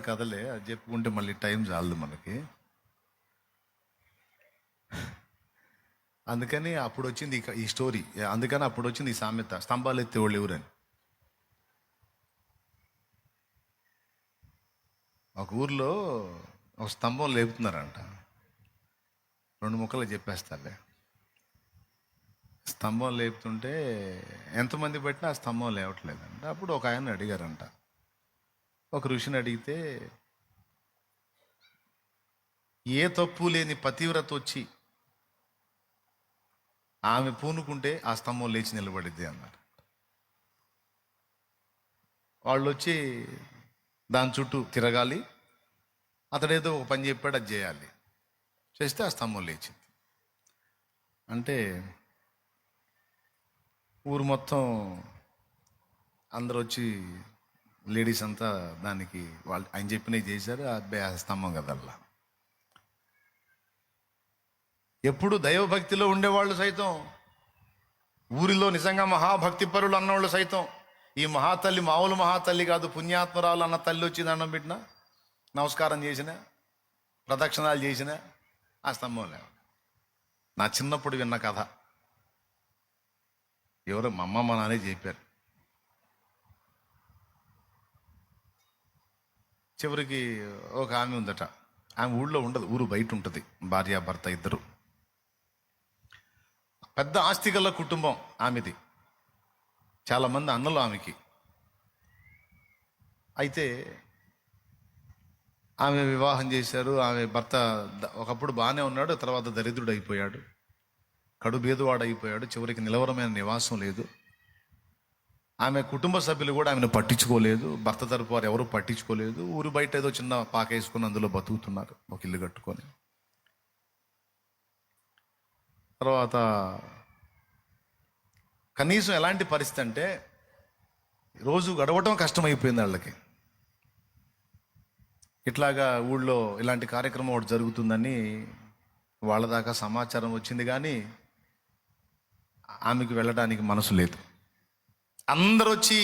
కథలే, అది చెప్పుకుంటే మళ్ళీ టైం చాలదు మనకి. అందుకని అప్పుడు వచ్చింది ఈ స్టోరీ. అందుకని అప్పుడు వచ్చింది ఈ సామెత, స్తంభాలు ఎత్తే వాళ్ళు ఎవరని. ఒక ఊర్లో ఒక స్తంభం లేపుతున్నారంట. 2 ముక్కలు చెప్పేస్తాలే. స్తంభం లేపుతుంటే ఎంతమంది పట్టినా ఆ స్తంభం లేవట్లేదంట. అప్పుడు ఒక ఆయన అడిగారంట, ఒక ఋషిని అడిగితే, ఏ తప్పు లేని పతివ్రత వచ్చి ఆమె పూనుకుంటే ఆ స్తంభం లేచి నిలబడిద్ది అన్నారు. వాళ్ళు వచ్చి దాని చుట్టూ తిరగాలి, అతడేదో ఒక పని చెప్పాడు, అది చేయాలి, చేస్తే ఆ స్తంభం లేచింది. అంటే ఊరు మొత్తం అందరూ వచ్చి, లేడీస్ అంతా దానికి వాళ్ళు ఆయన చెప్పినవి చేశారు. ఆ స్తంభం కదల్లా. ఎప్పుడు దైవభక్తిలో ఉండేవాళ్ళు సైతం, ఊరిలో నిజంగా మహాభక్తి పరులు అన్నవాళ్ళు సైతం, ఈ మహాతల్లి మామూలు మహాతల్లి కాదు, పుణ్యాత్మరాలు అన్న తల్లి వచ్చి దండం పెట్టిన, నమస్కారం చేసిన, ప్రదక్షిణాలు చేసిన, ఆ స్తంభం లేవు. నా చిన్నప్పుడు విన్న కథ, ఎవరో మా అమ్మ మా నాన్నే చెప్పారు. చివరికి ఒక ఆమె ఉందట, ఆమె ఊళ్ళో ఉండదు, ఊరు బయట ఉంటుంది, భార్యాభర్త ఇద్దరు. పెద్ద ఆస్తి గల కుటుంబం ఆమెది, చాలామంది అన్నలు ఆమెకి. అయితే ఆమె వివాహం చేశారు. ఆమె భర్త ఒకప్పుడు బాగానే ఉన్నాడు, తర్వాత దరిద్రుడు అయిపోయాడు, కడు బీదవాడు అయిపోయాడు. చివరికి నిలవరమైన నివాసం లేదు. ఆమె కుటుంబ సభ్యులు కూడా ఆమెను పట్టించుకోలేదు, భర్త తరపు వారు ఎవరు పట్టించుకోలేదు. ఊరు బయట ఏదో చిన్న పాక వేసుకుని అందులో బతుకుతున్నారు, ఒక ఇల్లు కట్టుకొని. తర్వాత కనీసం ఎలాంటి పరిస్థితి అంటే, రోజు గడవటం కష్టమైపోయింది వాళ్ళకి. ఇట్లాగా ఊళ్ళో ఇలాంటి కార్యక్రమం ఒకటి జరుగుతుందని వాళ్ళ దాకా సమాచారం వచ్చింది, కానీ ఆమెకు వెళ్ళడానికి మనసు లేదు. అందరూ వచ్చి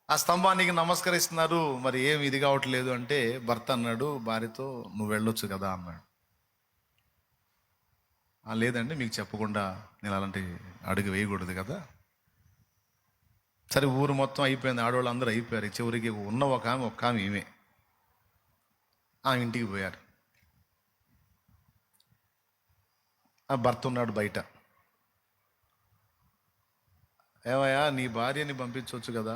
ఆ స్తంభానికి నమస్కరిస్తున్నారు, మరి ఏమి ఇది కావట్లేదు అంటే, భర్త అన్నాడు భార్యతో, నువ్వు వెళ్ళొచ్చు కదా అన్నాడు. లేదండి, మీకు చెప్పకుండా నేను అలాంటి అడుగు వేయకూడదు కదా. సరే, ఊరు మొత్తం అయిపోయింది, ఆడవాళ్ళు అందరూ అయిపోయారు. చివరికి ఉన్న ఒక్క ఆమె ఈమె, ఆ ఇంటికి పోయారు. ఆ భర్త ఉన్నాడు బయట. ఏమయ్యా, నీ భార్యని పంపించవచ్చు కదా,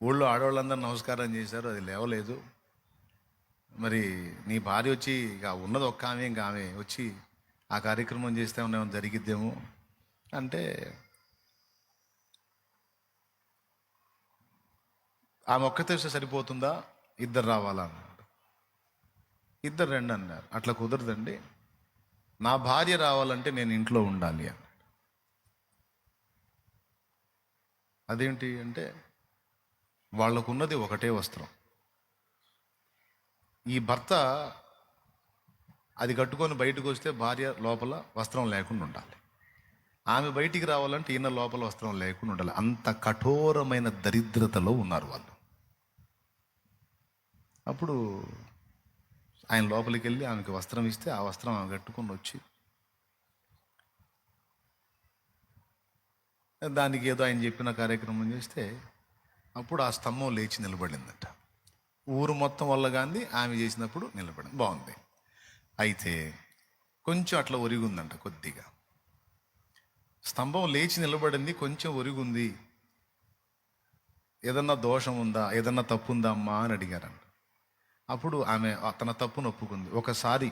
ఊళ్ళో ఆడవాళ్ళందరూ నమస్కారం చేశారు, అది లేవలేదు, మరి నీ భార్య వచ్చి, ఇక ఉన్నది ఒక్క ఆమె, ఇంకా ఆమె వచ్చి ఆ కార్యక్రమం చేస్తే ఏమైనా జరిగిద్దేమో అంటే, ఆమె ఒక్కతే సరిపోతుందా, ఇద్దరు రావాలా అన్నాడు. ఇద్దరు రండి అన్నారు. అట్లా కుదరదండి, నా భార్య రావాలంటే నేను ఇంట్లో ఉండాలి అన్నాడు. అదేంటి అంటే, వాళ్ళకున్నది ఒకటే వస్త్రం, ఈ భర్త అది కట్టుకొని బయటకు వస్తే భార్య లోపల వస్త్రం లేకుండా ఉండాలి, ఆమె బయటికి రావాలంటే ఈయన లోపల వస్త్రం లేకుండా ఉండాలి. అంత కఠోరమైన దరిద్రతలో ఉన్నారు వాళ్ళు. అప్పుడు ఆయన లోపలికి వెళ్ళి ఆమెకి వస్త్రం ఇస్తే, ఆ వస్త్రం ఆమె కట్టుకొని వచ్చి, దానికి ఏదో ఆయన చెప్పిన కార్యక్రమం చేస్తే, అప్పుడు ఆ స్తంభం లేచి నిలబడిందట. ఊరు మొత్తం వల్ల గాంధీ ఆమె చేసినప్పుడు నిలబడింది. బాగుంది. అయితే కొంచెం అట్లా ఒరిగుందంట, కొద్దిగా స్తంభం లేచి నిలబడింది, కొంచెం ఒరిగుంది, ఏదన్నా దోషం ఉందా, ఏదన్నా తప్పు ఉందా అమ్మా అని అడిగారంట. అప్పుడు ఆమె తన తప్పును ఒప్పుకుంది. ఒకసారి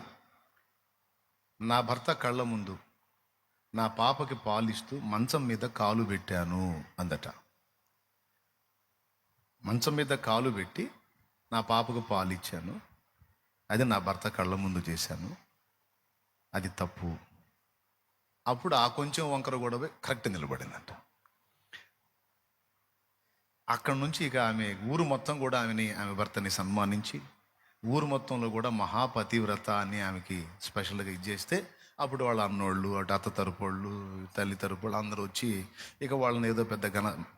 నా భర్త కళ్ళ ముందు నా పాపకి పాలిస్తూ మంచం మీద కాలు పెట్టాను అందట. మంచం మీద కాలు పెట్టి నా పాపకు పాలు ఇచ్చాను, అది నా భర్త కళ్ళ ముందు చేశాను, అది తప్పు. అప్పుడు ఆ కొంచెం వంకర గొడవ కరెక్ట్ నిలబడిందంట. అక్కడి నుంచి ఇక ఆమె ఊరు మొత్తం కూడా ఆమె భర్తని సన్మానించి, ఊరు మొత్తంలో కూడా మహాపతివ్రత అని ఆమెకి స్పెషల్గా ఇచ్చేస్తే, అప్పుడు వాళ్ళ అన్నోళ్ళు, అటు అత్త తరపోళ్ళు, తల్లి తరపోళ్ళు అందరూ వచ్చి ఇక వాళ్ళని ఏదో పెద్ద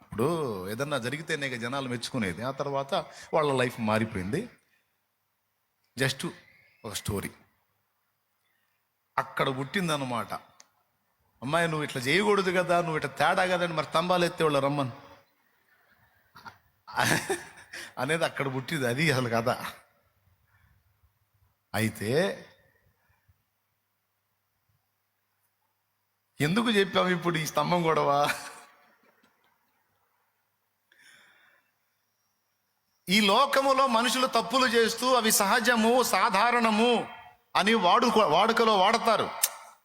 ఇప్పుడు ఏదన్నా జరిగితేనే ఇక జనాలు మెచ్చుకునేది. ఆ తర్వాత వాళ్ళ లైఫ్ మారిపోయింది. జస్ట్ ఒక స్టోరీ. అక్కడ పుట్టిందన్నమాట. అమ్మాయి నువ్వు ఇట్లా చేయకూడదు కదా, నువ్వు ఇట్లా తేడా కదని మరి తంబాలు ఎత్తేవాళ్ళు రమ్మను అనేది అక్కడ పుట్టింది. అది అసలు కదా. అయితే ఎందుకు చెప్పాము ఇప్పుడు ఈ స్తంభం గొడవ? ఈ లోకములో మనుషులు తప్పులు చేస్తూ అవి సహజము సాధారణము అని వాడుకలో వాడతారు.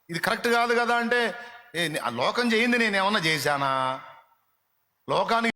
ఇది కరెక్ట్ కాదు కదా అంటే, లోకం చేయింది నేను ఏమన్నా చేశానా? లోకానికి